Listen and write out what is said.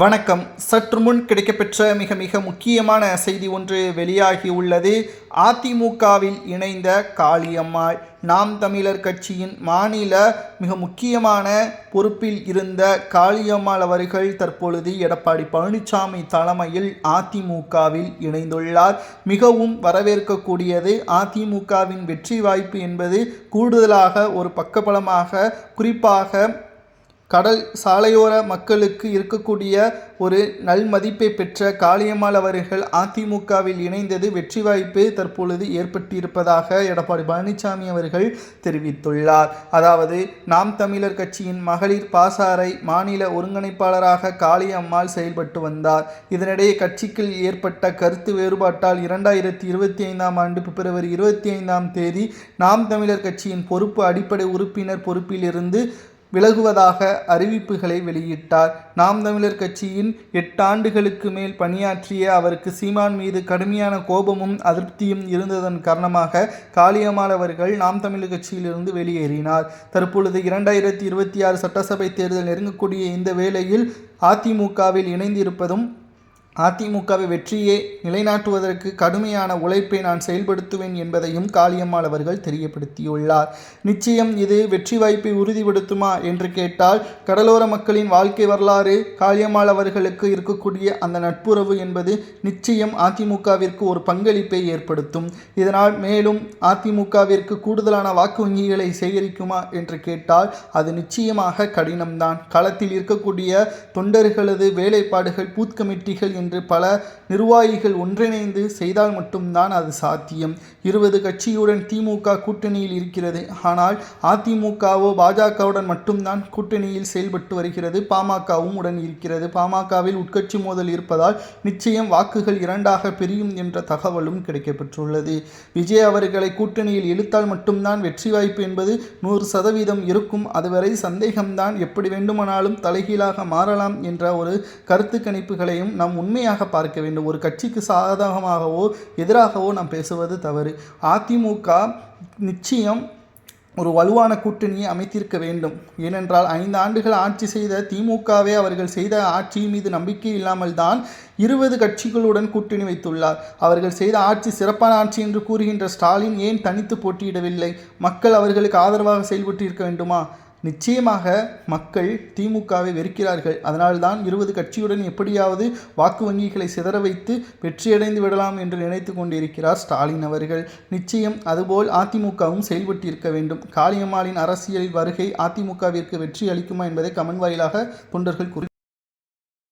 வணக்கம். சற்று முன் கிடைக்கப்பெற்ற மிக மிக முக்கியமான செய்தி ஒன்று வெளியாகி உள்ளது. அதிமுகவில் இணைந்த காளியம்மாள் நாம் தமிழர் கட்சியின் மாநில மிக முக்கியமான பொறுப்பில் இருந்த காளியம்மாள் அவர்கள் தற்பொழுது எடப்பாடி பழனிசாமி தலைமையில் அதிமுகவில் இணைந்துள்ளார். மிகவும் வரவேற்கக்கூடியது. அதிமுகவின் வெற்றி வாய்ப்பு என்பது கூடுதலாக ஒரு பக்கபலமாக, குறிப்பாக கடல் சாலையோர மக்களுக்கு இருக்கக்கூடிய ஒரு நல்மதிப்பை பெற்ற காளியம்மாள் அவர்கள் அதிமுகவில் இணைந்தது வெற்றி வாய்ப்பு தற்பொழுது ஏற்பட்டிருப்பதாக எடப்பாடி பழனிசாமி அவர்கள் தெரிவித்துள்ளார். அதாவது நாம் தமிழர் கட்சியின் மகளிர் பாசாறை மாநில ஒருங்கிணைப்பாளராக காளியம்மாள் செயல்பட்டு வந்தார். இதனிடையே கட்சிக்குள் ஏற்பட்ட கருத்து வேறுபாட்டால் 2025ஆம் ஆண்டு பிப்ரவரி 25ஆம் நாம் தமிழர் கட்சியின் பொறுப்பு அடிப்படை உறுப்பினர் பொறுப்பிலிருந்து விலகுவதாக அறிவிப்புகளை வெளியிட்டார். நாம் தமிழர் கட்சியின் 8 ஆண்டுகளுக்கு மேல் பணியாற்றிய அவருக்கு சீமான் மீது கடுமையான கோபமும் அதிருப்தியும் இருந்ததன் காரணமாக காளியம்மாள் அவர்கள் நாம் தமிழர் கட்சியிலிருந்து வெளியேறினார். தற்பொழுது 2026 சட்டசபை தேர்தல் நெருங்கக்கூடிய இந்த வேளையில் அதிமுகவில் இணைந்திருப்பதும் அதிமுகவை வெற்றியை நிலைநாட்டுவதற்கு கடுமையான உழைப்பை நான் செயல்படுத்துவேன் என்பதையும் காளியம்மாள் அவர்கள் தெரியப்படுத்தியுள்ளார். நிச்சயம் இது வெற்றி வாய்ப்பை உறுதிப்படுத்துமா என்று கேட்டால், கடலோர மக்களின் வாழ்க்கை வரலாறு, காளியம்மாள் அவர்களுக்கு இருக்கக்கூடிய அந்த நட்புறவு என்பது நிச்சயம் அதிமுகவிற்கு ஒரு பங்களிப்பை ஏற்படுத்தும். இதனால் மேலும் அதிமுகவிற்கு கூடுதலான வாக்கு வங்கிகளை சேகரிக்குமா என்று கேட்டால் அது நிச்சயமாக கடினம்தான். களத்தில் இருக்கக்கூடிய தொண்டர்களது வேலைப்பாடுகள், பூத் கமிட்டிகள் என்று பல நிர்வாகிகள் ஒன்றிணைந்து செய்தால் மட்டும்தான் அது சாத்தியம். 20 கட்சியுடன் திமுக கூட்டணியில் இருக்கிறது. ஆனால் அதிமுகவோ பாஜகவுடன் மட்டும்தான் கூட்டணியில் செயல்பட்டு வருகிறது. பாமகவும் உடன் இருக்கிறது. பாமகவில் உட்கட்சி மோதல் இருப்பதால் நிச்சயம் வாக்குகள் இரண்டாக பிரியும் என்ற தகவலும் கிடைக்கப்பெற்றுள்ளது. விஜய் அவர்களை கூட்டணியில் இழுத்தால் மட்டும்தான் வெற்றி வாய்ப்பு என்பது 100% இருக்கும். அதுவரை சந்தேகம்தான். எப்படி வேண்டுமானாலும் தலைகீழாக மாறலாம் என்ற ஒரு கருத்து கணிப்புகளையும் நாம் உண்மையாக பார்க்க வேண்டும். ஒரு கட்சிக்கு சாதகமாகவோ எதிராகவோ நாம் பேசுவது தவறு. அதிமுக நிச்சயம் ஒரு வலுவான கூட்டணியை அமைத்திருக்க வேண்டும். ஏனென்றால் 5 ஆண்டுகள் ஆட்சி செய்த திமுகவே அவர்கள் செய்த ஆட்சி மீது நம்பிக்கை இல்லாமல் தான் 20 கட்சிகளுடன் கூட்டணி வைத்துள்ளார். அவர்கள் செய்த ஆட்சி சிறப்பான ஆட்சி என்று கூறுகின்ற ஸ்டாலின் ஏன் தனித்து போட்டியிடவில்லை? மக்கள் அவர்களுக்கு ஆதரவாக செயல்பட்டு இருக்க வேண்டுமா? நிச்சயமாக மக்கள் திமுகவை வெறுக்கிறார்கள். அதனால்தான் 20 கட்சியுடன் எப்படியாவது வாக்கு வங்கிகளை சிதற வைத்து வெற்றியடைந்து விடலாம் என்று நினைத்து கொண்டிருக்கிறார் ஸ்டாலின் அவர்கள். நிச்சயம் அதுபோல் அதிமுகவும் செயல்பட்டு இருக்க வேண்டும். காளியம்மாளின் அரசியல் வருகை அதிமுகவிற்கு வெற்றி அளிக்குமா என்பதை கமெண்ட் வாயிலாக தொண்டர்கள்